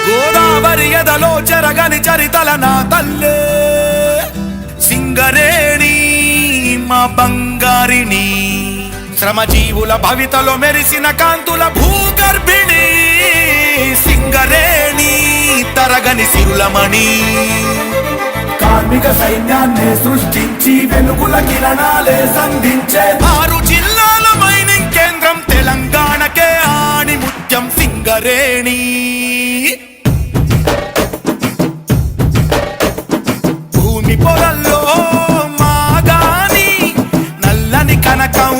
గోదావరి ఎదలో చెరగని చరితల నా తల్లే సింగరేణి మా బంగారిని, శ్రమజీవుల భవితలో మెరిసిన కాంతుల భూగర్భిణి సింగరేణి తరగని సిరులమణి. కార్మిక సైన్యాన్ని సృష్టించి వెలుగుల కిరణాలే సంధించే 6 జిల్లాల మైనింగ్ కేంద్రం తెలంగాణకే ఆణి ముత్యం సింగరేణి. భూమి పొరల్లో మాగాని నల్లని కనకం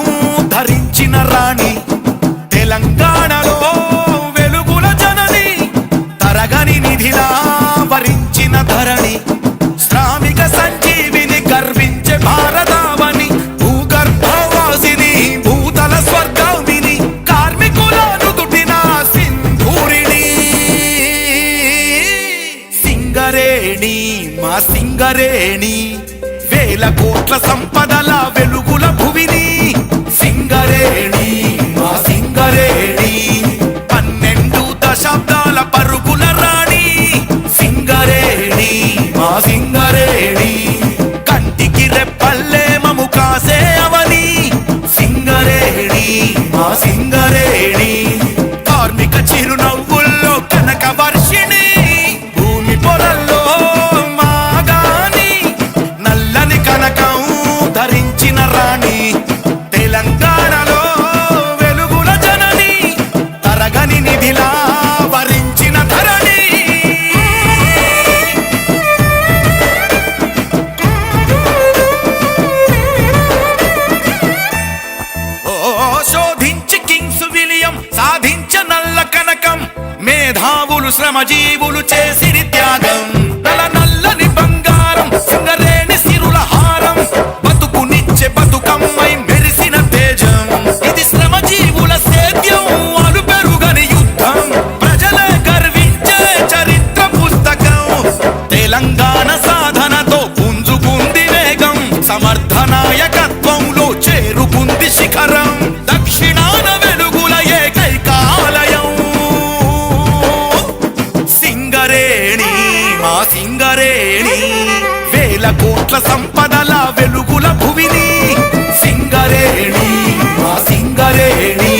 ధరించిన రాణి, తెలంగాణలో వెలుగుల జనని తరగని నిధిలా వరించిన ధరణి, శ్రామిక సంజీవిని గర్వించే భారతావని, భూగర్భవాసిని భూతల స్వర్గామిని, కార్మికుల నుదుటిన సింధూరిణి సింగరేణి మా సింగరేణి, వేల కోట్ల సంపదల వెలుగుల భువిని సింగరేణి మా సింగరేణి, 12 దశాబ్దాల పరుగుల రాణి సింగరేణి మా సింగరేణి, కంటికి రెప్పల్లే మము కాసే అవని సింగరేణి మా సింగరేణి, కార్మిక చిరునవ్వుల్లో కనక వర్షిణి, భూమి పొరల్లో మాగాని నల్లని కనకం ధరించిన రాణి, తెలంగాణలో వెలుగుల జనని తరగని నిధిలా వరించిన ధరణి. శోధించి కింగ్స్ విలియం సాధించ నల్ల కనకం, మేధావులు శ్రమజీవులు చేసిరి త్యాగం, నల్లని బంగారం సింగరేణి సిరుల హారం, బతుకునిచ్చే బతుకమ్మై మెరిసిన తేజం, ఇది శ్రమజీవుల సేద్యం అలు పెరుగని యుద్ధం, ప్రజలే గర్వించే చరిత్ర పుస్తకం, తెలంగాణ సాధనతో పుంజుకుంది వేగం, సమర్థ నాయకత్వంలో చేరుకుంది శిఖరం, దక్షిణాన వెలుగుల ఏకైకాలయం సింగరేణి మా సింగరేణి, వేల కోట్ల సంపదల వెలుగుల భువిని సింగరేణి మా సింగరేణి,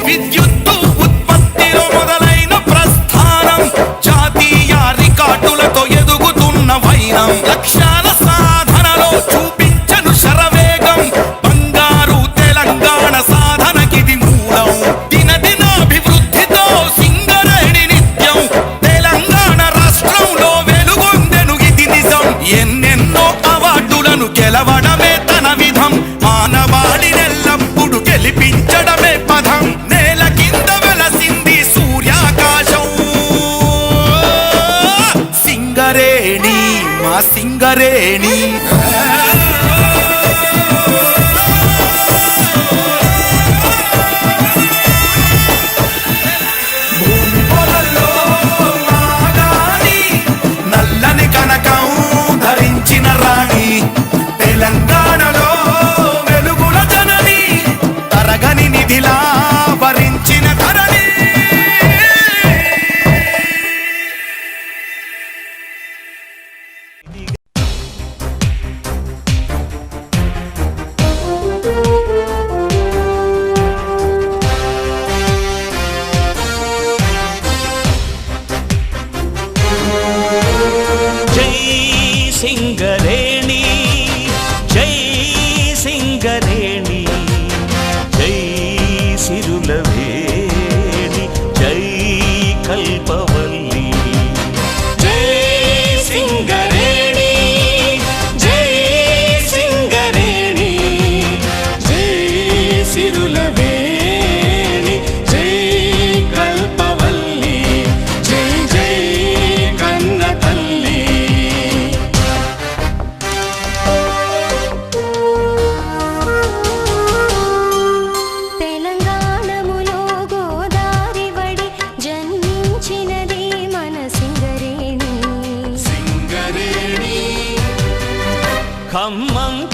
విద్యుత్తు ఉత్పత్తిలో మొదలైన ప్రస్థానం, జాతీయ రికార్డులతో ఎదుగుతున్న వైనం, లక్ష్యాల సాధనలో చూపించను శరవేగం, బంగారు తెలంగాణ సాధనకిది మూలం, దినదినాభివృద్ధితో సింగరేణి నిత్యం, తెలంగాణ రాష్ట్రంలో వెలుగొందెను ఇది నిజం, ఎన్నెన్నో అవార్డులను గెలవడమే తన విధం, మానవాళినెల్లప్పుడు గెలిపించడమే పదం, నేల కింద వెలసింది సూర్యాకాశం సింగరేణి మా సింగరేణి. భూమి పొరల్లో మాగాని నల్లని కనకం ధరించిన రాణి, తెలంగాణలో వెలుగుల జనని తరగని నిధిలా వరించిన ధరణి.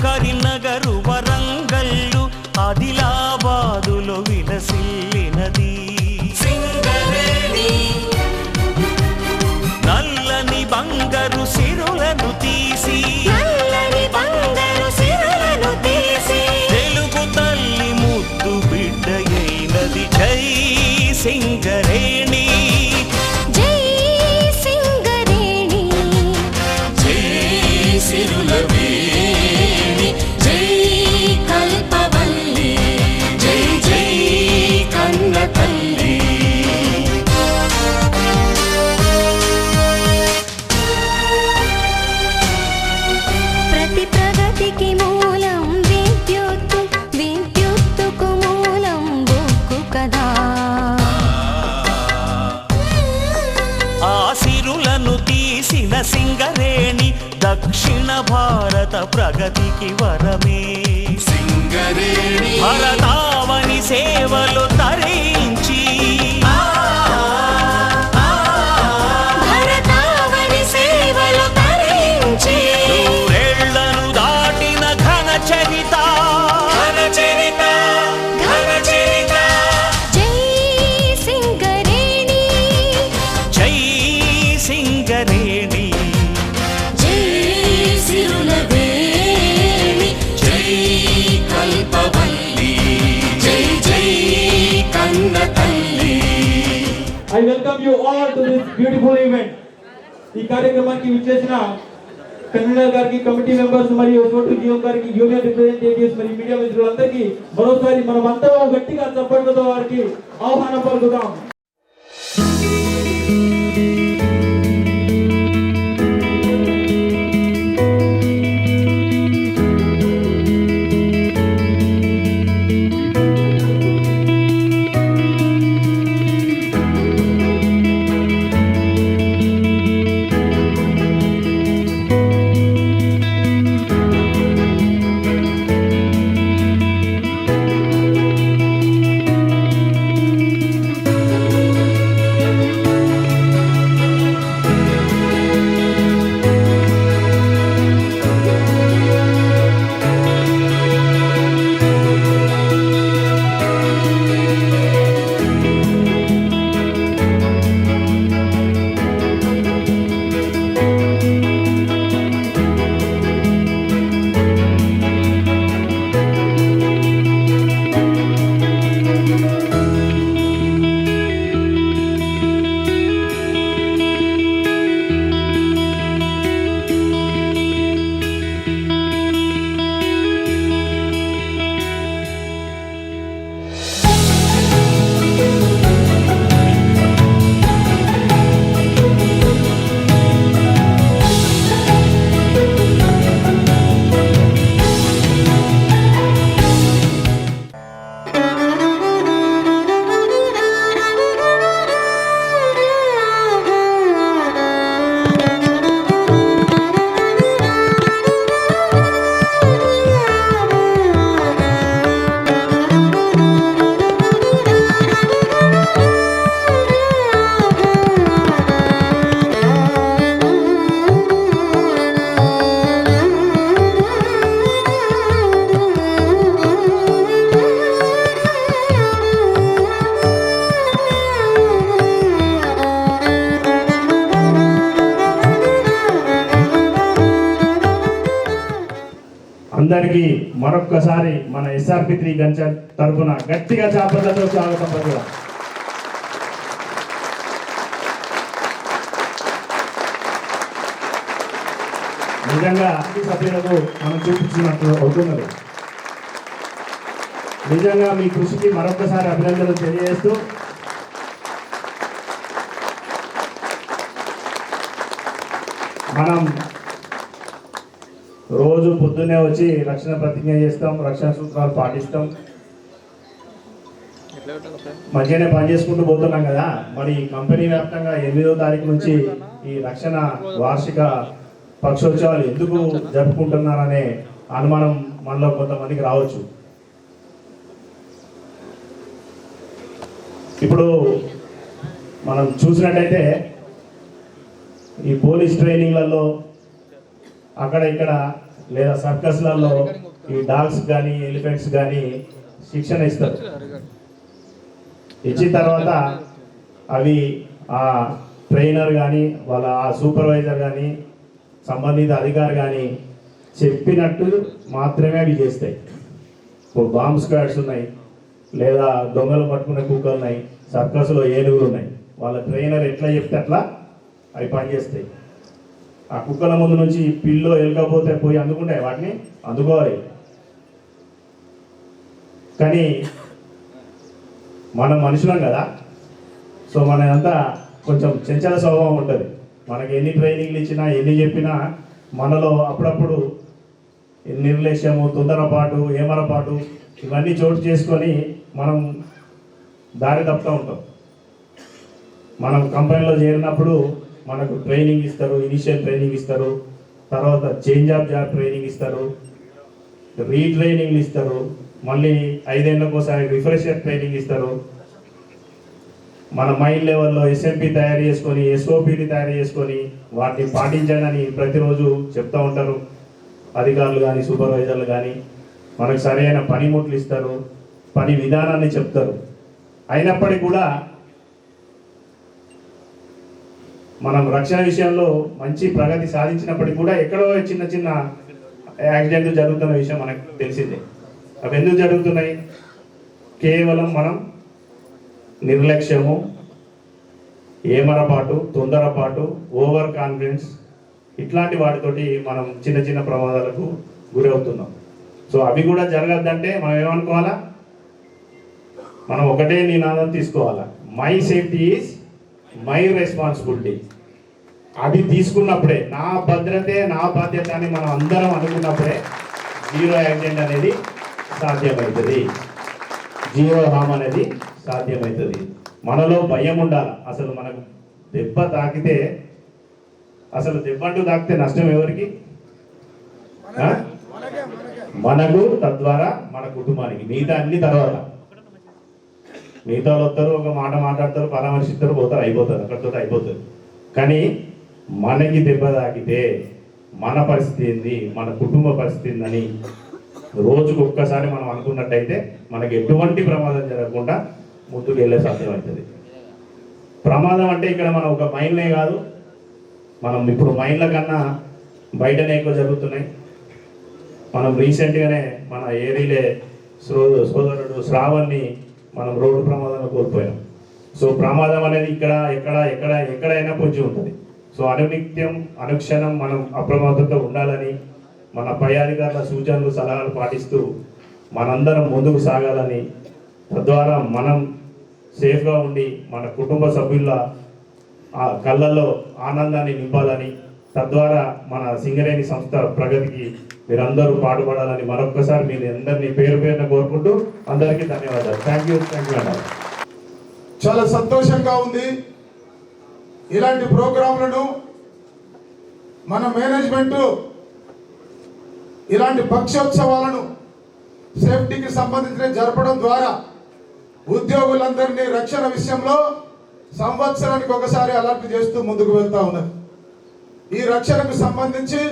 కరీంనగరు వరంగల్లు ఆదిలాబాదులో విలసిల్లినది సింగరేణి. నల్లని బంగారు సిరులను తీసి నల్లని బంగారు సిరులను తీసి తెలుగు తల్లి ముద్దు బిడ్డయైనది జై సింగరేణి జై సింగరేణి. జై సిరులవేణి జై కల్పవల్లి జై జై కన్న తల్లి. ప్రతి ప్రగతికి మూలం విద్యుత్తు, విద్యుత్తుకు మూలం బొగ్గు కదా. ఆ సిరులను తీసిన సింగరేణి దక్షిణ భారత ప్రగతికి వరమే సింగరేణి భరతావని సేవలు తరించి భరతావని సేవలు తరించి నూరేళ్లను దాటిన ఘన చరిత ఘన చరిత ఘన చరిత. జై సింగరేణి జై సింగరేణి జై సిరులవేణి జై కల్పవల్లి జై జై కన్న తల్లి. I welcome you all to this beautiful event. ఈ కార్యక్రమానికి విచ్చేసిన కన్వీనర్ గారికి, కమిటీ మెంబర్స్ మరియు చోటు జియో గారికి, యూనియన్ రిప్రజెంటేటివ్స్ మరియు మీడియా మిత్రులందరికీ మరోసారి మనం అంతా గట్టిగా చప్పట్లతో వారికి ఆహ్వానం పలుకుదాం. అందరికీ మరొక్కసారి మన SRP3 గంచర్ తరఫున గట్టిగా చాపలతో స్వాగతం పలుకుదాం. నిజంగా సభ్యులకు మనం చూపించినట్టు అవుతున్నది. నిజంగా మీ కృషికి మరొకసారి అభినందనలు తెలియజేస్తూ మనం రోజు పొద్దున్నే వచ్చి రక్షణ ప్రతిజ్ఞ చేస్తాం, రక్షణ సూత్రాలు పాటిస్తాం, మంచిగానే పనిచేసుకుంటూ పోతున్నాం కదా. మరి కంపెనీ వ్యాప్తంగా 8వ తారీఖు నుంచి ఈ రక్షణ వార్షిక పక్షోత్సవాలు ఎందుకు జరుపుకుంటున్నారనే అనుమానం మనలో కొంతమందికి రావచ్చు. ఇప్పుడు మనం చూసినట్టయితే ఈ పోలీస్ ట్రైనింగ్లలో అక్కడ ఇక్కడ లేదా సర్కస్లలో ఈ డాగ్స్ కానీ ఎలిఫెంట్స్ కానీ శిక్షణ ఇస్తారు. ఇచ్చిన తర్వాత అవి ఆ ట్రైనర్ కానీ వాళ్ళ ఆ సూపర్వైజర్ కానీ సంబంధిత అధికారి కానీ చెప్పినట్టు మాత్రమే అవి చేస్తాయి. ఇప్పుడు బాంబ్ స్క్వాడ్స్ ఉన్నాయి, లేదా దొంగలు పట్టుకునే కుక్కలు ఉన్నాయి, సర్కస్లో ఏనుగులు ఉన్నాయి. వాళ్ళ ట్రైనర్ ఎట్లా చెప్తే అట్లా అవి పనిచేస్తాయి. ఆ కుక్కల ముందు నుంచి పిల్లో ఎలకపోతే పోయి అందుకుంటాయి, వాటిని అందుకోవాలి. కానీ మనం మనుషులం కదా, సో మనదంతా కొంచెం చంచల స్వభావం ఉంటుంది. మనకి ఎన్ని ట్రైనింగ్లు ఇచ్చినా ఎన్ని చెప్పినా మనలో అప్పుడప్పుడు నిర్లక్ష్యము, తొందరపాటు, ఏమరపాటు ఇవన్నీ చోటు చేసుకొని మనం దారి తప్పుతూ ఉంటాం. మనం కంపెనీలో చేరినప్పుడు మనకు ట్రైనింగ్ ఇస్తారు, ఇనిషియల్ ట్రైనింగ్ ఇస్తారు, తర్వాత చేంజ్ ఆఫ్ జాబ్ ట్రైనింగ్ ఇస్తారు, రీట్రైనింగ్లు ఇస్తారు, మళ్ళీ 5 ఏళ్ళకోసారి రిఫ్రెషర్ ట్రైనింగ్ ఇస్తారు. మన మైండ్ లెవెల్లో ఎస్ఎంపి తయారు చేసుకొని, ఎస్ఓపిని తయారు చేసుకొని వాటిని పాటించండి ప్రతిరోజు చెప్తూ ఉంటారు అధికారులు కానీ సూపర్వైజర్లు కానీ. మనకు సరైన పనిముట్లు ఇస్తారు, పని విధానాన్ని చెప్తారు. అయినప్పటికీ కూడా మనం రక్షణ విషయంలో మంచి ప్రగతి సాధించినప్పటికీ కూడా ఎక్కడో చిన్న చిన్న యాక్సిడెంట్లు జరుగుతున్న విషయం మనకు తెలిసిందే. అవి ఎందుకు జరుగుతున్నాయి? కేవలం మనం నిర్లక్ష్యము, ఏమరపాటు, తొందరపాటు, ఓవర్ కాన్ఫిడెన్స్ ఇట్లాంటి వాటితోటి మనం చిన్న చిన్న ప్రమాదాలకు గురవుతున్నాం. సో అవి కూడా జరగద్దంటే మనం ఏమనుకోవాలా? మనం ఒకటే నినాదం తీసుకోవాలా, my safety is my responsibility. అది తీసుకున్నప్పుడే నా భద్రతే నా బాధ్యత అని మనం అందరం అనుకున్నప్పుడే జీరో యాక్సిడెంట్ అనేది సాధ్యమవుతుంది, జీరో హామ్ అనేది సాధ్యమవుతుంది. మనలో భయం ఉండాలి. అసలు మనకు దెబ్బ తాకితే, అసలు దెబ్బంటూ తాకితే నష్టం ఎవరికి? మనకు, తద్వారా మన కుటుంబానికి. మిగతా అన్ని తర్వాత మిగతా వాళ్ళు వస్తారు, ఒక మాట మాట్లాడతారు, పరామర్శిస్తారు, పోతారు, అయిపోతారు, అక్కడితో అయిపోతుంది. కానీ మనకి దెబ్బ తాకితే మన పరిస్థితి ఏంది, మన కుటుంబ పరిస్థితి ఏందని రోజుకు ఒక్కసారి మనం అనుకున్నట్టయితే మనకి ఎటువంటి ప్రమాదం జరగకుండా ముందుకు వెళ్ళే సాధ్యం అవుతుంది. ప్రమాదం అంటే ఇక్కడ మనం ఒక మైన్లే కాదు, మనం ఇప్పుడు మైన్ల కన్నా బయటనే ఎక్కువ జరుగుతున్నాయి. మనం రీసెంట్గానే మన ఏరియాలే సోదరుడు శ్రావణ్ని మనం రోడ్డు ప్రమాదంలో కోల్పోయాం. సో ప్రమాదం అనేది ఇక్కడ ఎక్కడైనా పొంచి ఉంటుంది. సో అనునిత్యం అనుక్షణం మనం అప్రమత్తతో ఉండాలని, మన పై అధికారుల సూచనలు సలహాలు పాటిస్తూ మనందరం ముందుకు సాగాలని, తద్వారా మనం సేఫ్గా ఉండి మన కుటుంబ సభ్యుల ఆ కళ్ళల్లో ఆనందాన్ని నింపాలని, తద్వారా మన సింగరేణి సంస్థ ప్రగతికి మీరందరూ పాటుపడాలని మరొక్కసారి మీరు అందరినీ పేరు పేరున కోరుకుంటూ అందరికీ ధన్యవాదాలు. Thank you madam. చాలా సంతోషంగా ఉంది. ఇలాంటి ప్రోగ్రాంలను మన మేనేజ్మెంట్ ఇలాంటి పక్షోత్సవాలను సేఫ్టీకి సంబంధించిన జరపడం ద్వారా ఉద్యోగులందరినీ రక్షణ విషయంలో సంవత్సరానికి ఒకసారి అలర్ట్ చేస్తూ ముందుకు వెళ్తా ఉన్నది. ఈ రక్షణకు సంబంధించి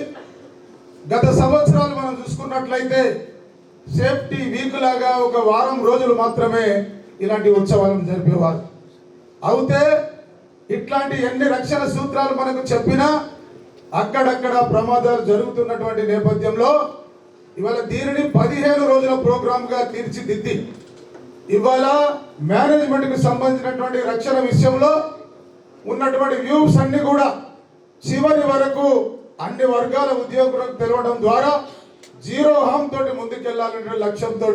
గత సంవత్సరాలు మనం చూసుకున్నట్లయితే సేఫ్టీ వీక్ లాగా ఒక వారం రోజులు మాత్రమే ఇలాంటి ఉత్సవాలను జరిపేవారు. అయితే ఇట్లాంటి ఎన్ని రక్షణ సూత్రాలు మనకు చెప్పినా అక్కడక్కడ ప్రమాదాలు జరుగుతున్నటువంటి నేపథ్యంలో ఇవాళ దీనిని 15 రోజుల ప్రోగ్రామ్గా తీర్చిదిద్ది ఇవాళ మేనేజ్మెంట్కి సంబంధించినటువంటి రక్షణ విషయంలో ఉన్నటువంటి వ్యూస్ అన్ని కూడా చివరి వరకు అన్ని వర్గాల ఉద్యోగులకు తెలవడం ద్వారా జీరో హామ్ తోటి ముందుకెళ్లాలనే లక్ష్యంతో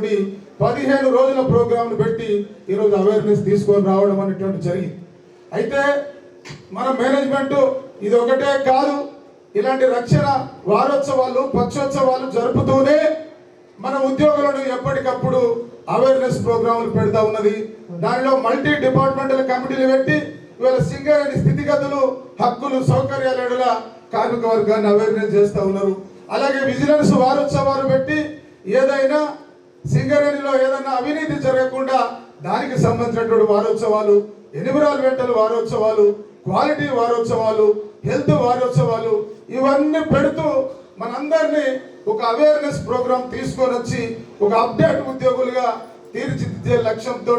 15 రోజుల ప్రోగ్రాంను పెట్టి ఈరోజు అవేర్నెస్ తీసుకొని రావడం అనేటువంటి జరిగింది. అయితే మన మేనేజ్మెంట్ ఇది ఒకటే కాదు, ఇలాంటి రక్షణ వారోత్సవాలు పక్షోత్సవాలు జరుపుతూనే మన ఉద్యోగులను ఎప్పటికప్పుడు అవేర్నెస్ ప్రోగ్రాంలు పెడతా ఉన్నది. దానిలో మల్టీ డిపార్ట్మెంటల్ కమిటీలు పెట్టి ఇవాళ సింగరేణి స్థితిగతులు, హక్కులు, సౌకర్యాల కార్మిక వర్గాన్ని అవేర్నెస్ చేస్తూ ఉన్నారు. అలాగే విజిలెన్స్ వారోత్సవాలు పెట్టి ఏదైనా సింగరేణిలో ఏదైనా అవినీతి జరగకుండా దానికి సంబంధించినటువంటి వారోత్సవాలు, ఎన్విరాన్మెంటల్ వారోత్సవాలు, క్వాలిటీ వారోత్సవాలు, హెల్త్ వారోత్సవాలు ఇవన్నీ పెడుతూ మనందరినీ ఒక అవేర్నెస్ ప్రోగ్రామ్ తీసుకొని వచ్చి ఒక అప్డేట్ ఉద్యోగులుగా తీర్చిదిద్దే లక్ష్యంతో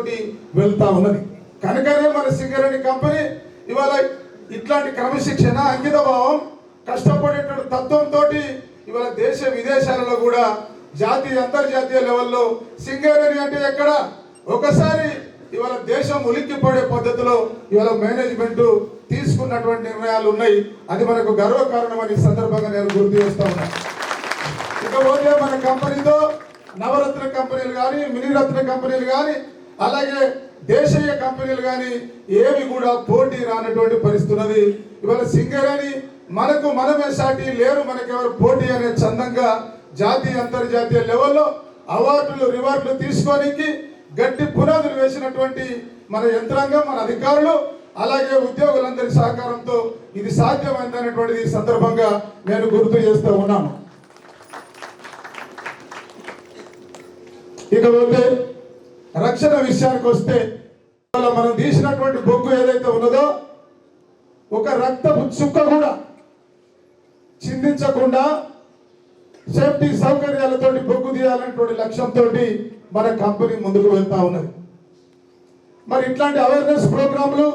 వెళ్తా ఉన్నది. కనుకనే మన సింగరేణి కంపెనీ ఇవాళ ఇట్లాంటి క్రమశిక్షణ, అంకిత భావం, కష్టపడేటువంటి తత్వంతో ఇవాళ దేశ విదేశాలలో కూడా జాతీయ అంతర్జాతీయ లెవెల్లో సింగరేణి అంటే ఎక్కడ ఒకసారి ఇవాళ దేశం ఉలిక్కిపడే పద్ధతిలో ఇవాళ మేనేజ్మెంట్ తీసుకున్నటువంటి నిర్ణయాలు ఉన్నాయి. అది మనకు గర్వకారణం అని సందర్భంగా నేను గుర్తు చేస్తా ఉన్నా. ఇకపోతే మన కంపెనీతో నవరత్న కంపెనీలు కానీ, మినీరత్న కంపెనీలు కానీ, అలాగే దేశీయ కంపెనీలు కానీ ఏవి కూడా పోటీ రానటువంటి పరిస్థితి ఉన్నది. ఇవాళ సింగరేణి మనకు మనమే సాటి లేరు, మనకెవరు పోటీ అనే చందంగా జాతీయ అంతర్జాతీయ లెవెల్లో అవార్డులు రివార్డులు తీసుకోనికి గట్టి పునాదులు వేసినటువంటి మన యంత్రాంగం, మన అధికారులు, అలాగే ఉద్యోగులందరి సహకారంతో ఇది సాధ్యమైందనేటువంటిది ఈ సందర్భంగా నేను గుర్తు చేస్తూ ఉన్నాను. ఇకపోతే రక్షణ విషయానికి వస్తే మనం తీసినటువంటి బొగ్గు ఏదైతే ఉన్నదో ఒక రక్తపు చుక్క కూడా చిందించకుండా సేఫ్టీ సౌకర్యాలతో బొగ్గు తీయాలనేటువంటి లక్ష్యంతో మన కంపెనీ ముందుకు వెళ్తా ఉన్నది. మరి ఇట్లాంటి అవేర్నెస్ ప్రోగ్రాంలు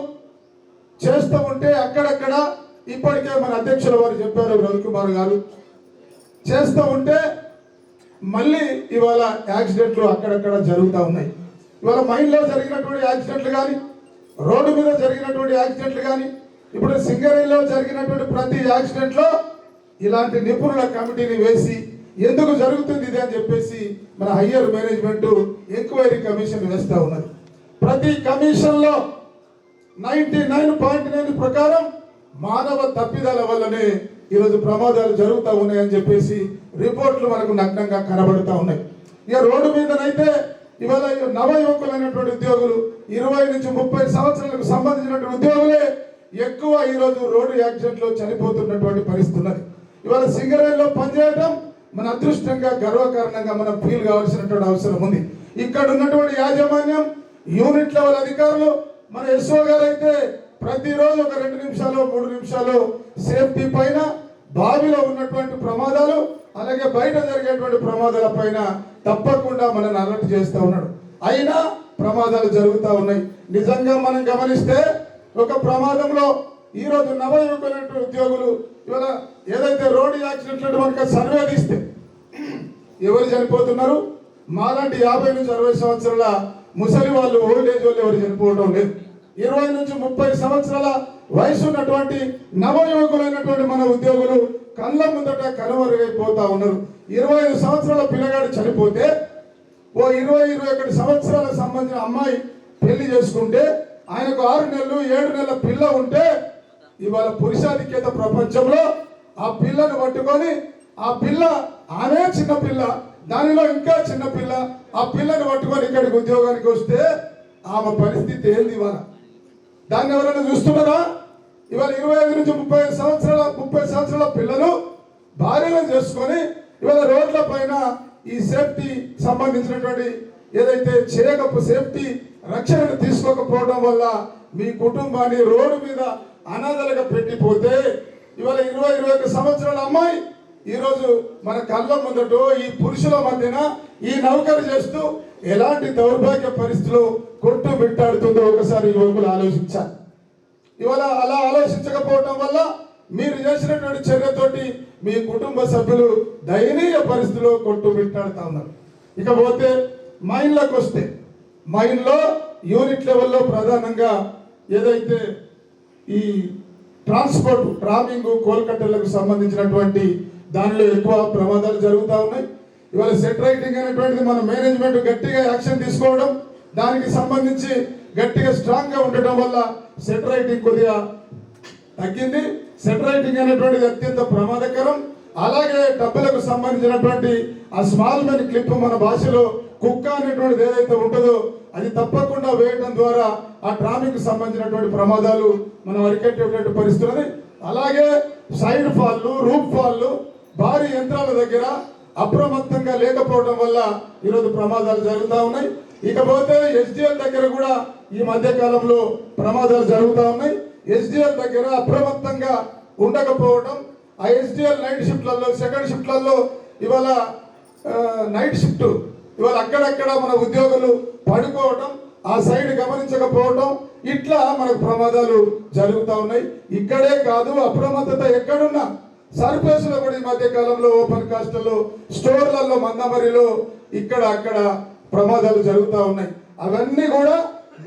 చేస్తూ ఉంటే అక్కడక్కడ ఇప్పటికే మన అధ్యక్షుల వారు చెప్పారు, రవికుమార్ గారు, చేస్తూ ఉంటే మళ్ళీ ఇవాళ యాక్సిడెంట్లు అక్కడక్కడ జరుగుతూ ఉన్నాయి. ఇవాళ మైన్లో జరిగినటువంటి యాక్సిడెంట్లు కానీ, రోడ్డు మీద జరిగినటువంటి యాక్సిడెంట్లు కానీ, ఇప్పుడు సింగరేణిలో జరిగినటువంటి ప్రతి యాక్సిడెంట్లో ఇలాంటి నిపుణుల కమిటీని వేసి ఎందుకు జరుగుతుంది ఇది అని చెప్పేసి మన హయ్యర్ మేనేజ్మెంట్ ఎంక్వైరీ కమిషన్ వేస్తూ ఉన్నది. ప్రతి కమిషన్లో 99.9 ప్రకారం మానవ తప్పిదాల వల్లనే ఈరోజు ప్రమాదాలు జరుగుతూ ఉన్నాయని చెప్పేసి రిపోర్ట్లు మనకు నగ్నంగా కనబడుతూ ఉన్నాయి. ఇక రోడ్డు మీదనైతే ఇవాళ నవ యువకులైనటువంటి ఉద్యోగులు 20 నుంచి 30 సంవత్సరాలకు సంబంధించినటువంటి ఉద్యోగులే ఎక్కువ ఈరోజు రోడ్డు యాక్సిడెంట్లో చనిపోతున్నటువంటి పరిస్థితి ఉన్నది. ఇవాళ సింగరేణిలో పనిచేయడం మన అదృష్టంగా గర్వకారణంగా మనం ఫీల్ కావాల్సినటువంటి అవసరం ఉంది. ఇక్కడ ఉన్నటువంటి యాజమాన్యం, యూనిట్ లెవెల్ అధికారులు, మన ఎస్ఓ గారు అయితే ప్రతిరోజు ఒక 2 నిమిషాలు 3 నిమిషాలు సేఫ్టీ పైన, బావిలో ఉన్నటువంటి ప్రమాదాలు, అలాగే బయట జరిగేటువంటి ప్రమాదాల పైన తప్పకుండా మనల్ని అలర్ట్ చేస్తూ ఉన్నాడు. అయినా ప్రమాదాలు జరుగుతూ ఉన్నాయి. నిజంగా మనం గమనిస్తే ఒక ప్రమాదంలో ఈరోజు నవయువకులైన ఉద్యోగులు ఇవాళ ఏదైతే రోడ్డు యాక్సిడెంట్లు మనకు సర్వే తీస్తే ఎవరు చనిపోతున్నారు? మాలాంటి 50 నుంచి 60 సంవత్సరాల ముసలి వాళ్ళు, ఓల్డేజ్ వాళ్ళు ఎవరు చనిపోవడం లేదు. 20 నుంచి 30 సంవత్సరాల వయసు ఉన్నటువంటి నవయువకులైనటువంటి మన ఉద్యోగులు కళ్ళ ముందట కనుమరుగైపోతా ఉన్నారు. 25 సంవత్సరాల పిల్లగాడు చనిపోతే ఓ 20-21 సంవత్సరాలకు సంబంధించిన అమ్మాయి పెళ్లి చేసుకుంటే ఆయనకు 6 నెలలు 7 నెలల పిల్ల ఉంటే ఇవాళ పురుషాధిక్యత ప్రపంచంలో ఆ పిల్లను పట్టుకొని ఆ పిల్ల, ఆమె చిన్న పిల్ల, దానిలో ఇంకా చిన్న పిల్ల, ఆ పిల్లను పట్టుకొని ఇక్కడికి ఉద్యోగానికి వస్తే ఆమె పరిస్థితి ఏంది? ఇవాళ దాన్ని ఎవరైనా చూస్తున్నారా? ఇవాళ 25 నుంచి 30 సంవత్సరాల పిల్లలు భార్యలను చేసుకొని ఇవాళ రోడ్ల పైన ఈ సేఫ్టీ సంబంధించినటువంటి ఏదైతే సేఫ్టీ రక్షణను తీసుకోకపోవడం వల్ల మీ కుటుంబాన్ని రోడ్డు మీద అనాథలుగా పెట్టిపోతే ఇవాళ 20-21 సంవత్సరాల అమ్మాయి ఈరోజు మన కళ్ళ ముందటో ఈ పురుషుల మధ్యన ఈ నౌకరు చేస్తూ ఎలాంటి దౌర్భాగ్య పరిస్థితులు కొట్టు బిట్టాడుతుందో ఒకసారి యువకులు ఆలోచించాలి. ఇవాళ అలా ఆలోచించకపోవడం వల్ల మీరు చేసినటువంటి చర్యతోటి మీ కుటుంబ సభ్యులు దయనీయ పరిస్థితిలో కొట్టు బిట్టాడుతూ ఉన్నారు. ఇకపోతే మైన్లకు వస్తే మైన్లో యూనిట్ లెవెల్లో ప్రధానంగా ఏదైతే ఈ ట్రాన్స్పోర్ట్, ట్రామింగ్, కోల్కట్టలకు సంబంధించినటువంటి దానిలో ఎక్కువ ప్రమాదాలు జరుగుతూ ఉన్నాయి. ఇవాళ సెట్ రైటింగ్ అనేటువంటిది మన మేనేజ్మెంట్ గట్టిగా యాక్షన్ తీసుకోవడం, దానికి సంబంధించి గట్టిగా స్ట్రాంగ్ గా ఉండటం వల్ల సెట్ రైటింగ్ కొద్దిగా తగ్గింది. సెట్ రైటింగ్ అనేటువంటిది అత్యంత ప్రమాదకరం. అలాగే డబ్బులకు సంబంధించినటువంటి ఆ స్మాల్ మెన్ క్లిప్, మన భాషలో కుక్క అనేటువంటిది ఏదైతే ఉంటుందో అది తప్పకుండా వేయడం ద్వారా ఆ ట్రాఫిక్ సంబంధించినటువంటి ప్రమాదాలు మనం అరికట్టేటువంటి పరిస్థితున్నది. అలాగే సైడ్ ఫాల్లు, రూప్ ఫాల్లు, భారీ యంత్రాల దగ్గర అప్రమత్తంగా లేకపోవడం వల్ల ఈరోజు ప్రమాదాలు జరుగుతూ ఉన్నాయి. ఇకపోతే ఎస్డిఎల్ దగ్గర కూడా ఈ మధ్య కాలంలో ప్రమాదాలు జరుగుతూ ఉన్నాయి. ఎస్డిఎల్ దగ్గర అప్రమత్తంగా ఉండకపోవడం, ఆ ఎస్డిఎల్ నైట్ షిఫ్ట్లలో, సెకండ్ షిఫ్ట్లలో ఇవాళ నైట్ షిఫ్ట్, ఇవాళ అక్కడక్కడ మన ఉద్యోగులు పడుకోవటం, ఆ సైడ్ గమనించకపోవటం, ఇట్లా మనకు ప్రమాదాలు జరుగుతూ ఉన్నాయి. ఇక్కడే కాదు, అప్రమత్తత ఎక్కడున్నా సర్ఫేస్లో కూడా ఈ మధ్య కాలంలో ఓపెన్ కాస్ట్లో, స్టోర్లలో, మందమరిలో ఇక్కడ అక్కడ ప్రమాదాలు జరుగుతూ ఉన్నాయి. అవన్నీ కూడా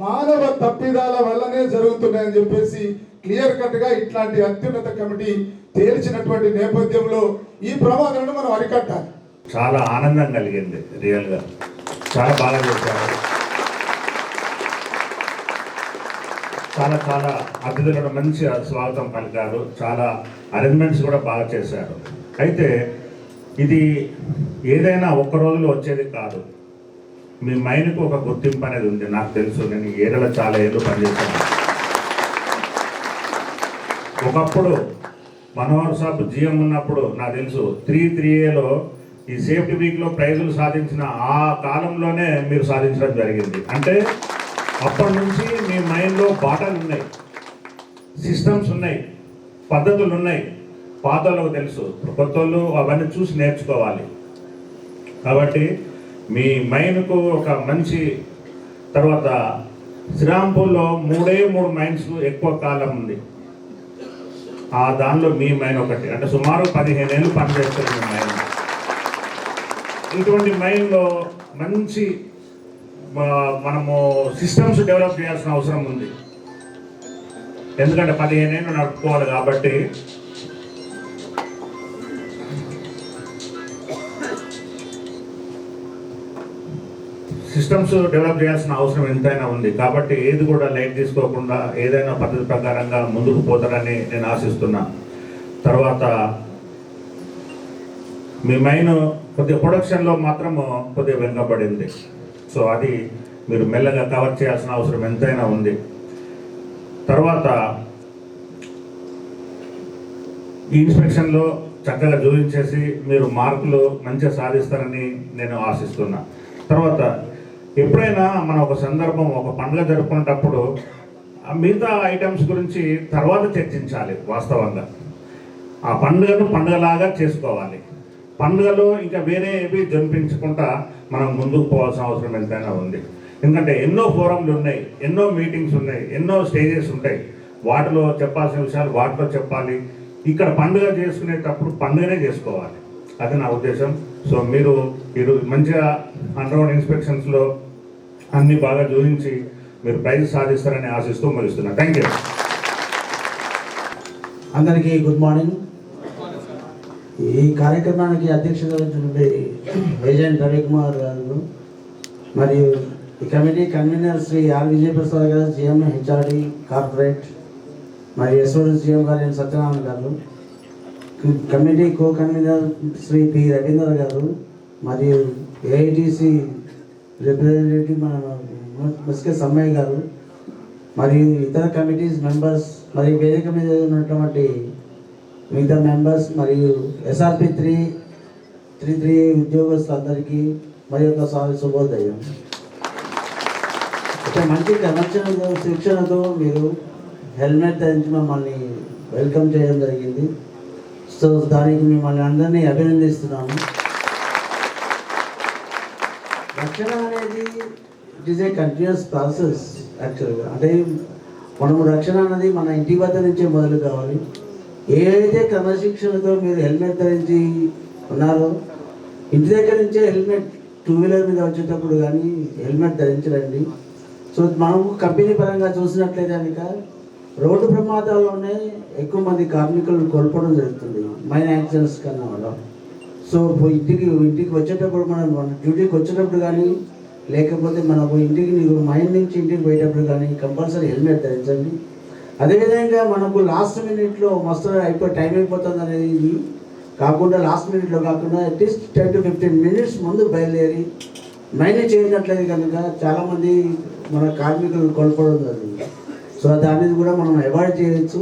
మానవ తప్పిదాల వల్లనే జరుగుతున్నాయని చెప్పేసి క్లియర్ కట్ గా ఇట్లాంటి అత్యున్నత కమిటీ తేల్చినటువంటి నేపథ్యంలో ఈ ప్రమాదాలను మనం అరికట్టాలి. చాలా ఆనందం కలిగింది, రియల్గా చాలా బాగా చేశారు. చాలా చాలా అతిథులు కూడా మంచి స్వాగతం పలికారు, చాలా అరేంజ్మెంట్స్ కూడా బాగా చేశారు. అయితే ఇది ఏదైనా ఒక్క రోజులో వచ్చేది కాదు. మీ మైండ్కు ఒక గుర్తింపు అనేది ఉంది. నాకు తెలుసు, నేను ఏరియాలో చాలా ఏళ్ళు పనిచేశాను. ఒకప్పుడు మనోహర్ సాబ్ జిఎం ఉన్నప్పుడు నాకు తెలుసు 3-3Aలో ఈ సేఫ్టీ వీక్లో ప్రైజులు సాధించిన ఆ కాలంలోనే మీరు సాధించడం జరిగింది. అంటే అప్పటి నుంచి మీ మైండ్లో బాటలు ఉన్నాయి, సిస్టమ్స్ ఉన్నాయి, పద్ధతులు ఉన్నాయి. పాత వాళ్ళకు తెలుసు, కొత్త వాళ్ళు అవన్నీ చూసి నేర్చుకోవాలి. కాబట్టి మీ మైండ్కు ఒక మంచి తర్వాత శ్రీరాంపూర్లో 3 మైన్స్ ఎక్కువ కాలం ఉంది. ఆ దానిలో మీ మైన్ ఒకటి, అంటే సుమారు 15 ఏళ్ళు పనిచేస్తుంది మీ మైన్. ఇటువంటి మైన్లో మంచి మనము సిస్టమ్స్ డెవలప్ చేయాల్సిన అవసరం ఉంది. ఎందుకంటే 15 ఏళ్ళు నడుపుకోవాలి కాబట్టి సిస్టమ్స్ డెవలప్ చేయాల్సిన అవసరం ఎంతైనా ఉంది. కాబట్టి ఏది కూడా లైట్ తీసుకోకుండా ఏదైనా పద్ధతి ప్రకారంగా ముందుకు పోతారని నేను ఆశిస్తున్నా. తర్వాత మీ మైన్ కొద్దిగా ప్రొడక్షన్లో మాత్రము కొద్దిగా వెనుకబడింది. సో అది మీరు మెల్లగా కవర్ చేయాల్సిన అవసరం ఎంతైనా ఉంది. తర్వాత ఈ ఇన్స్పెక్షన్లో చక్కగా జోడించేసి మీరు మార్కులు మంచిగా సాధిస్తారని నేను ఆశిస్తున్నా. తర్వాత ఎప్పుడైనా మనం ఒక సందర్భం, ఒక పండుగ జరుపుకునేటప్పుడు మిగతా ఐటమ్స్ గురించి తర్వాత చర్చించాలి. వాస్తవంగా ఆ పండుగను పండుగలాగా చేసుకోవాలి. పండుగలో ఇంకా వేరే ఏవి జంపించకుండా మనం ముందుకు పోవాల్సిన అవసరం ఎంతైనా ఉంది. ఎందుకంటే ఎన్నో ఫోరంలు ఉన్నాయి, ఎన్నో మీటింగ్స్ ఉన్నాయి, ఎన్నో స్టేజెస్ ఉంటాయి. వాటిలో చెప్పాల్సిన విషయాలు వాటిలో చెప్పాలి. ఇక్కడ పండుగ చేసుకునేటప్పుడు పండుగనే చేసుకోవాలి. అది నా ఉద్దేశం. సో మీరు మంచిగా అండర్గ్రౌండ్ ఇన్స్పెక్షన్స్లో అన్ని బాగా జోడించి మీరు ప్రైజ్ సాధిస్తారని ఆశిస్తూ ముగిస్తున్నాను. Thank you. అందరికీ గుడ్ మార్నింగ్. ఈ కార్యక్రమానికి అధ్యక్షత వహించినటువంటి ఏజెంట్ రవికుమార్ గారు మరియు ఈ committee convener Shri R Vijayaprasad గారు, జిఎం హెచ్ఆర్డి కార్పొరేట్, మరియు ఎస్ఓడి జిఎం గారు ఎన్ సత్యనారాయణ గారు, committee co convener Shri P Ravindra గారు, మరియు ఏఐటిసి రిప్రజెంటేటివ్ మన ముస్కే సమ్మయ్య గారు, మరియు ఇతర కమిటీస్ మెంబర్స్, మరియు వేదిక మీద ఉన్నటువంటి మిగతా మెంబర్స్, మరియు ఎస్ఆర్పి 333 ఉద్యోగస్తులందరికీ మరి ఒకసారి శుభోదయం. ఒక మంచి శిక్షణతో మీరు హెల్మెట్ ధరించి మమ్మల్ని వెల్కమ్ చేయడం జరిగింది. సో దానికి మిమ్మల్ని అందరినీ అభినందిస్తున్నాను. రక్షణ అనేది it is a continuous process. యాక్చువల్గా అంటే మనము రక్షణ అనేది మన ఇంటి వద్ద నుంచే మొదలు కావాలి. ఏదైతే క్రమశిక్షణతో మీరు హెల్మెట్ ధరించి ఉన్నారో, ఇంటి దగ్గర నుంచే హెల్మెట్ 2-వీలర్ మీద వచ్చేటప్పుడు కానీ హెల్మెట్ ధరించరండి. సో మనము కంపెనీ పరంగా చూసినట్లయితే కనుక రోడ్డు ప్రమాదాల్లోనే ఎక్కువ మంది కార్మికులను కోల్పోవడం జరుగుతుంది మైన్ యాక్సిడెంట్స్ కన్నా వల్ల. సో ఇంటికి వచ్చేటప్పుడు మన డ్యూటీకి వచ్చేటప్పుడు కానీ, లేకపోతే మనకు మైండ్ నుంచి ఇంటికి పోయేటప్పుడు కానీ కంపల్సరీ హెల్మెట్ ధరించండి. అదేవిధంగా మనకు లాస్ట్ మినిట్లో మస్తు టైం అయిపోతుంది అనేది కాకుండా, లాస్ట్ మినిట్లో కాకుండా అట్లీస్ట్ 10 to 15 minutes ముందు బయలుదేరి మైండ్ చేయనట్లయితే కనుక చాలామంది మన కార్మికులు కోల్పోవడం జరిగింది. సో దాన్ని కూడా మనం అవాయిడ్ చేయవచ్చు.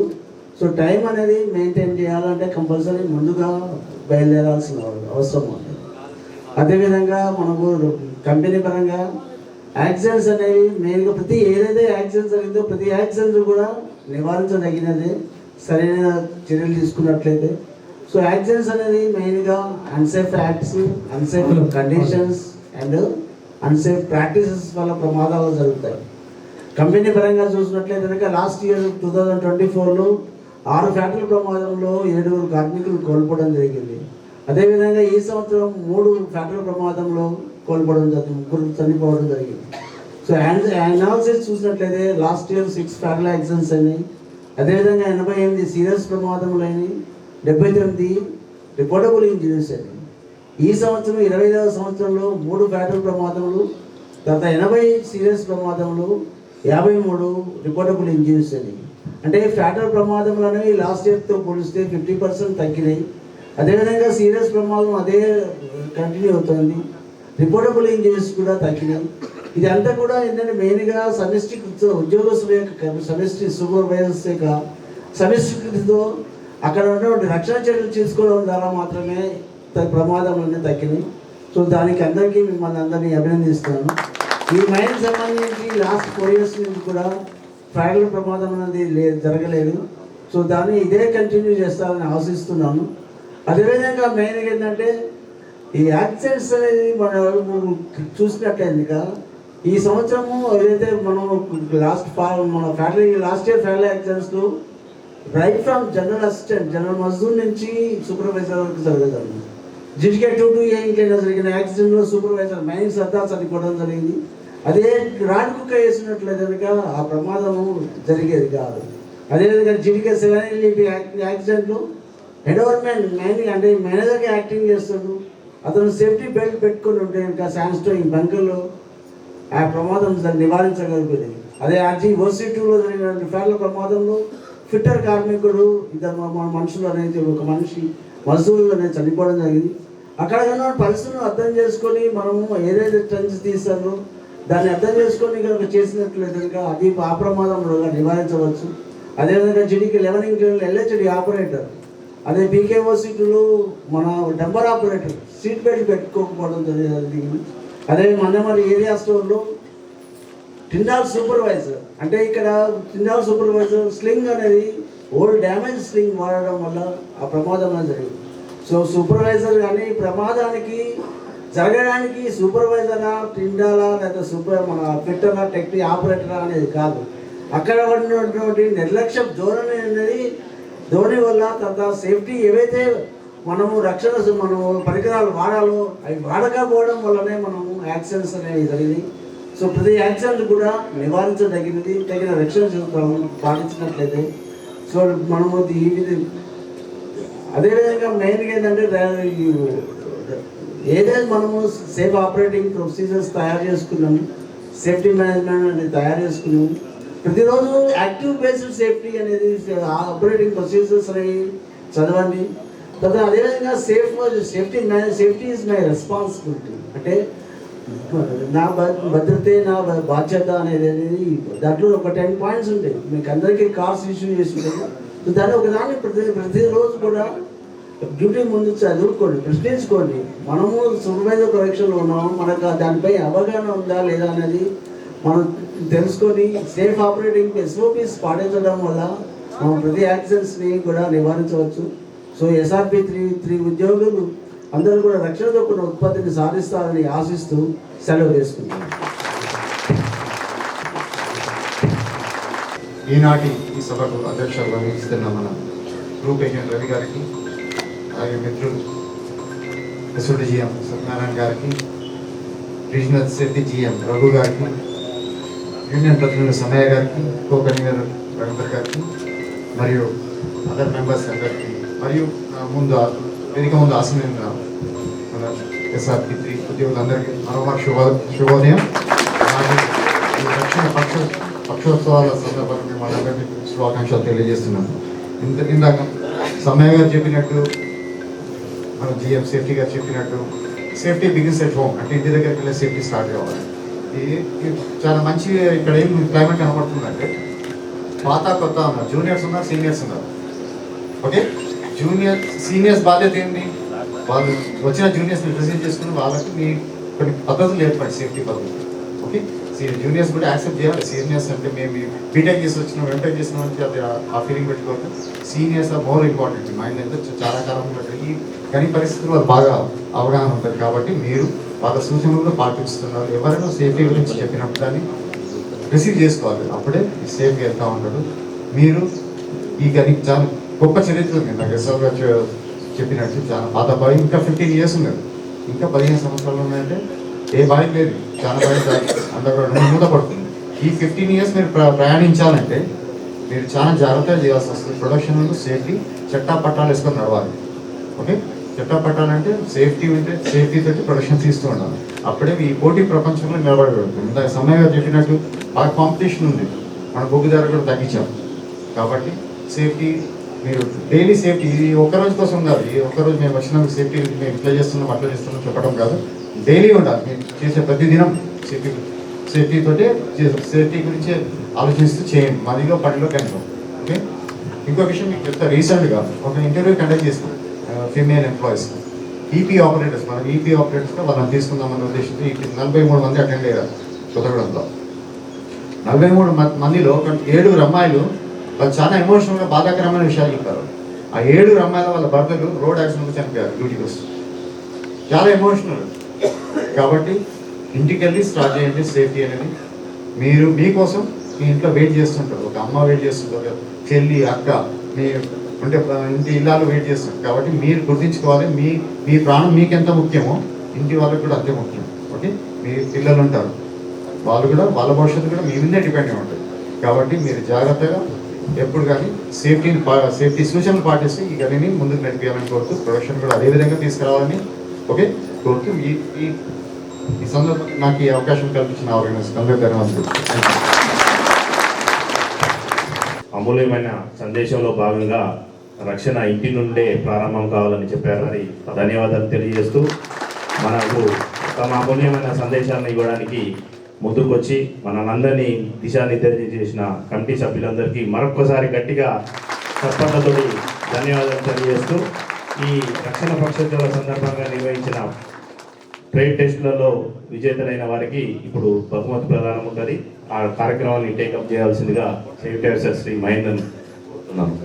సో టైం అనేది మెయింటైన్ చేయాలంటే కంపల్సరీ ముందుగా బయలుదేరాల్సిన అవసరం ఉంది. అదేవిధంగా మనకు కంపెనీ పరంగా యాక్సిడెంట్స్ అనేవి మెయిన్గా ఏదైతే యాక్సిడెంట్స్ జరిగిందో ప్రతి యాక్సిడెంట్ కూడా నివారించదగినదే సరైన చర్యలు తీసుకున్నట్లయితే. సో యాక్సిడెంట్స్ అనేది మెయిన్గా unsafe acts, unsafe conditions and unsafe practices వల్ల ప్రమాదాలు జరుగుతాయి. కంపెనీ పరంగా చూసినట్లయితే కనుక లాస్ట్ ఇయర్ 2024లో 6 ఫ్యాక్టరీ ప్రమాదంలో 7 కార్మికులు కోల్పోవడం జరిగింది. అదేవిధంగా ఈ సంవత్సరం 3 ఫ్యాక్టరీ ప్రమాదంలో కోల్పోవడం జరిగింది, 3 చనిపోవడం జరిగింది. సో అనాలిసిస్ చూసినట్లయితే లాస్ట్ ఇయర్ 6 ఫ్యాక్టరీ యాక్సిడెంట్స్ అయినాయి. అదేవిధంగా 88 సీరియస్ ప్రమాదములు అయినాయి, 79 రిపోర్టబుల్ ఇంజరీస్ అయినాయి. ఈ సంవత్సరం 25వ సంవత్సరంలో 3 ఫ్యాక్టరీ ప్రమాదములు, తర్వాత 80 సీరియస్ ప్రమాదములు, 53 రిపోర్టబుల్ ఇంజరీస్ అయినాయి. అంటే ఫ్యాక్టరీ ప్రమాదములు అనేవి లాస్ట్ ఇయర్తో పోలిస్తే 50% తగ్గినాయి. అదేవిధంగా సీరియస్ ప్రమాదం అదే కంటిన్యూ అవుతుంది, రిపోర్టబుల్ ఇంజరీస్ కూడా తగ్గినాయి. ఇది అంతా కూడా ఏంటంటే మెయిన్గా సమిష్టి ఉద్యోగస్తుల యొక్క సమిష్టి సూపర్వైజర్స్ యొక్క సమిష్టితో అక్కడ ఉన్నటువంటి రక్షణ చర్యలు తీసుకోవడం ద్వారా మాత్రమే ప్రమాదాలన్నీ తగ్గినాయి. సో దానికి అందరికీ మిమ్మల్ని అందరినీ అభినందిస్తున్నాను. ఈ మైన్ సంబంధించి లాస్ట్ 4 years నుంచి కూడా ఫ్యాక్టరీ ప్రమాదం అనేది జరగలేదు. సో దాన్ని ఇదే కంటిన్యూ చేస్తారని ఆశిస్తున్నాను. అదేవిధంగా మెయిన్గా ఏంటంటే ఈ యాక్సిడెంట్స్ అనేది మనం చూసినట్లయితే ఈ సంవత్సరము ఏదైతే మనం మన ఫ్యాక్టరీ లాస్ట్ ఇయర్ ఫ్యాక్టరీ యాక్సిడెంట్స్లో right from general assistant, general మజ్దూర్ నుంచి సూపర్వైజర్ వరకు జరగదు. జిటికే 2-2 ఇంట్లో జరిగిన యాక్సిడెంట్లో సూపర్వైజర్ మైనింగ్ సర్దార్ చనిపోవడం జరిగింది. అదే రాడ్ కుక్క వేసినట్లయితే కనుక ఆ ప్రమాదము జరిగేది కాదు. అదేవిధంగా జిటికే 7 యాక్సిడెంట్లో ఎన్విరాన్మెంట్ మైనింగ్ అంటే మేనేజర్గా యాక్టింగ్ చేస్తాడు, అతను సేఫ్టీ బెల్ట్ పెట్టుకొని ఉంటే కనుక శాండ్స్టోన్ బంకర్లో ఆ ప్రమాదం నివారించగలుగుతుంది. అదే OC2లో జరిగిన ఫ్యాక్టరీ ప్రమాదంలో ఫిట్టర్ కార్మికుడు 2 మనుషులు అనేది ఒక మనిషి మజదూరులు అనేది చనిపోవడం జరిగింది. అక్కడ కన్నా పరిస్థితులను అర్థం చేసుకొని మనము ఏదైతే ట్రెండ్స్ తీస్తారో దాన్ని అర్థం చేసుకొని కనుక చేసినట్లయితే కనుక అది ఆ ప్రమాదంలో నివారించవచ్చు. అదేవిధంగా జిడికి 11 LHD ఆపరేటర్, అదే PKOC2లో మన డంబర్ ఆపరేటర్ సీట్ బెల్ట్ పెట్టుకోకపోవడం జరిగింది. అదే మరి ఏరియా స్టోర్లో టిండాల్ సూపర్వైజర్, అంటే ఇక్కడ టిండాల్ సూపర్వైజర్ స్లింగ్ అనేది ఓల్డ్ డ్యామేజ్ స్లింగ్ వాడడం వల్ల ఆ ప్రమాదం జరిగింది. సో సూపర్వైజర్ కానీ ప్రమాదానికి జరగడానికి సూపర్వైజరా, టిండాలా, లేదా మన ఫిట్టరా, టెక్నిక్ ఆపరేటరా అనేది కాదు. అక్కడ ఉన్నటువంటి నిర్లక్ష్యం ధోరణి అనేది ధోరణి వల్ల తర్వాత సేఫ్టీ ఏవైతే మనము మనము పరికరాలు వాడాలో అవి వాడకపోవడం వల్లనే మనము యాక్సిడెంట్స్ అనేవి జరిగింది. సో ప్రతి యాక్సిడెంట్ కూడా నివారించదగినది, తగిన రక్షణ పాటించినట్లయితే. సో మనము అదేవిధంగా మెయిన్గా ఏంటంటే ఏదైతే మనము సేఫ్ ఆపరేటింగ్ ప్రొసీజర్స్ తయారు చేసుకున్నాము, సేఫ్టీ మేనేజ్మెంట్ అనేది తయారు చేసుకున్నాము. ప్రతిరోజు యాక్టివ్ బేస్డ్ సేఫ్టీ అనేది ఆపరేటింగ్ ప్రొసీజర్స్ అనేవి చదవండి. తర్వాత అదేవిధంగా సేఫ్టీ ఈజ్ మై రెస్పాన్సిబిలిటీ, అంటే నా భద్రతే నా బాధ్యత అనేది దాంట్లో ఒక 10 points ఉంటాయి. మీకు అందరికీ కార్స్ ఇష్యూ చేసి ఉంటుంది. దాన్ని ఒకదాన్ని ప్రతిరోజు కూడా డ్యూటీ ముందు చదువుకోండి, ప్రశ్నించుకోండి. మనము సూపర్వైజర్ ప్రొడక్షన్లో ఉన్నాము, మనకు దానిపై అవగాహన ఉందా లేదా అనేది మనం తెలుసుకొని సేఫ్ ఆపరేటింగ్ SOPs పాటించడం వల్ల మనం ప్రతి యాక్సిడెంట్స్ని కూడా నివారించవచ్చు. సో SRP 3 ఉద్యోగులు అందరూ కూడా రక్షణతో కూడిన ఉత్పత్తిని సాధిస్తారని ఆశిస్తూ సెలవు తీసుకుంటున్నాను. ఈనాటి ఈ సభకు అధ్యక్షత వహిస్తున్న మన గ్రూప్ ఏజెంట్ రవి గారికి, అలాగే మిత్రులు ఎస్ఓడి GM సత్యనారాయణ గారికి, రీజనల్ సేఫ్టీ GM రఘు గారికి, యూనియన్ ప్రతినిధులు సమయ్య గారికి, కో కన్వీనర్ రవీందర్ గారికి, మరియు అదర్ మెంబర్స్ అందరికీ, మరియు వేదిక ముందు ఆసనమైన మన SRP 3 ఉద్యోగులందరికీ మరోమారు శుభోదయం. రక్షణ పక్షోత్సవాల సందర్భంగా మనందరికీ శుభాకాంక్షలు తెలియజేస్తున్నాను. ఇందాక సమయ గారు చెప్పినట్టు, మన GM సేఫ్టీ గారు చెప్పినట్టు, సేఫ్టీ బిగిన్స్ ఎట్ హోమ్, అంటే ఇంటి దగ్గరికి వెళ్ళే సేఫ్టీ స్టార్ట్ కావాలి. ఇది చాలా మంచి ఇక్కడ ఏం క్లైమేట్ కనబడుతుందంటే పాత కొత్త ఉన్నారు, జూనియర్స్ ఉన్నారు, సీనియర్స్ ఉన్నారు. ఓకే, సీనియర్స్ బాధ్యత ఏంటి? వాళ్ళు వచ్చిన జూనియర్స్ని రిసీవ్ చేసుకుని వాళ్ళకి మీ కొన్ని పద్ధతులు ఏర్పడి సేఫ్టీ పద్ధతులు. ఓకే, జూనియర్స్ కూడా యాక్సెప్ట్ చేయాలి. సీనియర్స్ అంటే మేము బీటెక్ చేసి వచ్చినాం, ఎంటెక్ చేసిన వాళ్ళకి అది ఆ ఫీలింగ్ పెట్టుకోవాలి. Seniors are more important. Mind అయితే చాలా కాలం ఈ కానీ పరిస్థితులు వాళ్ళు బాగా అవగాహన ఉంటుంది కాబట్టి మీరు వాళ్ళ సూచనలు పాటిస్తున్నారు. ఎవరైనా సేఫ్టీ గురించి చెప్పినప్పుడు దాన్ని రిసీవ్ చేసుకోవాలి. అప్పుడే సేఫ్గా వెళ్తూ ఉంటాడు. మీరు ఈ గని చాలా గొప్ప చరిత్ర ఉంది. నాకు ఎస్ఆర్ గారు చెప్పినట్టు చాలా పాత బావి ఇంకా 15 years ఉన్నది. ఇంకా 15 సంవత్సరాలు ఉన్నాయంటే ఏ బావి లేదు. చాలా బావి అండర్ మూత పడుతుంది. ఈ 15 years మీరు ప్రయాణించాలంటే మీరు చాలా జాగ్రత్తగా చేయాల్సి వస్తుంది. ప్రొడక్షన్ సేఫ్టీ చట్టా పట్టాలు వేసుకొని నడవాలి. ఓకే, చట్టా పట్టాలంటే సేఫ్టీ ఉంటే సేఫ్టీ తోటి ప్రొడక్షన్ తీస్తూ ఉండాలి. అప్పుడే ఈ పోటీ ప్రపంచంలో నిలబడగలుగుతుంది. ఇంత సమయంగా చెప్పినట్టు బాగా కాంపిటీషన్ ఉంది. మన బొగ్గు ధర కూడా తగ్గించాం కాబట్టి సేఫ్టీ మీరు డైలీ సేఫ్టీ ఇది ఒక్కరోజు కోసం కాదు. ఈ ఒక్కరోజు మేము వచ్చినాక సేఫ్టీ మేము ఇట్లా చేస్తున్నాం అట్లా చేస్తున్నాం చెప్పడం కాదు. డైలీ ఉండాలి. మీరు చేసే ప్రతి దినం సేఫ్టీతోటే సేఫ్టీ గురించి ఆలోచిస్తూ చేయండి. మదిలో పనిలో కనుక. ఓకే, ఇంకో విషయం మీకు చెప్తా. రీసెంట్గా ఒక ఇంటర్వ్యూ కండక్ట్ చేస్తాం ఫీమేల్ ఎంప్లాయీస్, ఈపీ ఆపరేటర్స్. మనం ఈపీ ఆపరేటర్స్గా వాళ్ళని తీసుకుందామన్న ఉద్దేశంతో 43 మంది అటెండ్ అయ్యారు కొత్తగూడెంలో. 43 మందిలో 7 అమ్మాయిలు వాళ్ళు చాలా ఎమోషనల్గా బాధాకరమైన విషయాలు చెప్పారు. ఆ 7 అమ్మాయిల వాళ్ళ భర్తలు రోడ్ యాక్సిడెంట్ చనిపోయారు డ్యూటీకి వస్తూ. చాలా ఎమోషనల్. కాబట్టి ఇంటికి వెళ్ళి స్టార్ట్ చేయండి సేఫ్టీ అనేది. మీరు మీకోసం మీ ఇంట్లో వెయిట్ చేస్తుంటారు. ఒక అమ్మ వెయిట్ చేస్తుంటారు, చెల్లి, అక్క, మీ అంటే ఇంటి ఇల్లాలు వెయిట్ చేస్తుంటారు. కాబట్టి మీరు గుర్తించుకోవాలి మీ ప్రాణం మీకు ఎంత ముఖ్యమో ఇంటి వాళ్ళకి కూడా అంతే ముఖ్యం. ఓకే, మీ పిల్లలు ఉంటారు, వాళ్ళు కూడా వాళ్ళ భవిష్యత్తు కూడా మీ మీదే డిపెండ్ అయి ఉంటుంది. కాబట్టి మీరు జాగ్రత్తగా ఎప్పుడు కానీ సేఫ్టీ సూచనలు పాటిస్తే ఈ గనిని ముందుకు నడిపించాలని కోరుతూ ప్రొడక్షన్ కూడా అదేవిధంగా తీసుకురావాలని ఓకే కోరుతూ ఈ సందర్భంగా నాకు ఈ అవకాశం కల్పించిన ఆర్గనైజేషన్ అందరికీ ధన్యవాదాలు. అమూల్యమైన సందేశంలో భాగంగా రక్షణ ఇంటి నుండే ప్రారంభం కావాలని చెప్పారు. మరి ధన్యవాదాలు తెలియజేస్తూ మనకు తమ అమూల్యమైన సందేశాలను ఇవ్వడానికి ముందుకొచ్చి మనందరినీ దిశానిర్దేశం చేసిన కమిటీ సభ్యులందరికీ మరొక్కసారి గట్టిగా చప్పట్లతో ధన్యవాదాలు తెలియజేస్తూ ఈ రక్షణ పక్షోత్సవాల సందర్భంగా నిర్వహించిన ట్రేడ్ టెస్టులలో విజేతలైన వారికి ఇప్పుడు బహుమతి ప్రదానం ఉంటుంది. ఆ కార్యక్రమాన్ని టేకప్ చేయాల్సిందిగా సేఫ్టీ ఆఫీసర్ శ్రీ మహేందర్ కోరుతున్నాను.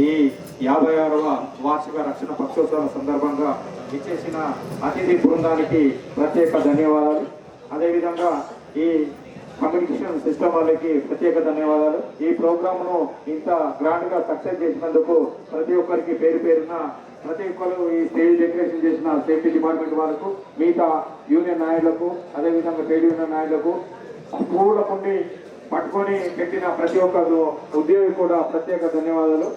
ఈ 56వ వార్షిక రక్షణ పక్షోత్సవాల సందర్భంగా ఇచ్చేసిన అతిథి బృందానికి ప్రత్యేక ధన్యవాదాలు. అదేవిధంగా ఈ కమ్యూనికేషన్ సిస్టమ్ వాళ్ళకి ప్రత్యేక ధన్యవాదాలు. ఈ ప్రోగ్రామ్ను ఇంత గ్రాండ్గా సక్సెస్ చేసినందుకు ప్రతి ఒక్కరికి పేరు పేరున ప్రతి ఒక్కరు ఈ స్టేజ్ డెకరేషన్ చేసిన సేఫ్టీ డిపార్ట్మెంట్ వాళ్ళకు, మిగతా యూనియన్ నాయకులకు, అదేవిధంగా ట్రేడ్ యూనియన్ నాయకులకు, స్కూళ్ళ నుండి పట్టుకొని పెట్టిన ప్రతి ఒక్క ఉద్యోగి కూడా ప్రత్యేక ధన్యవాదాలు.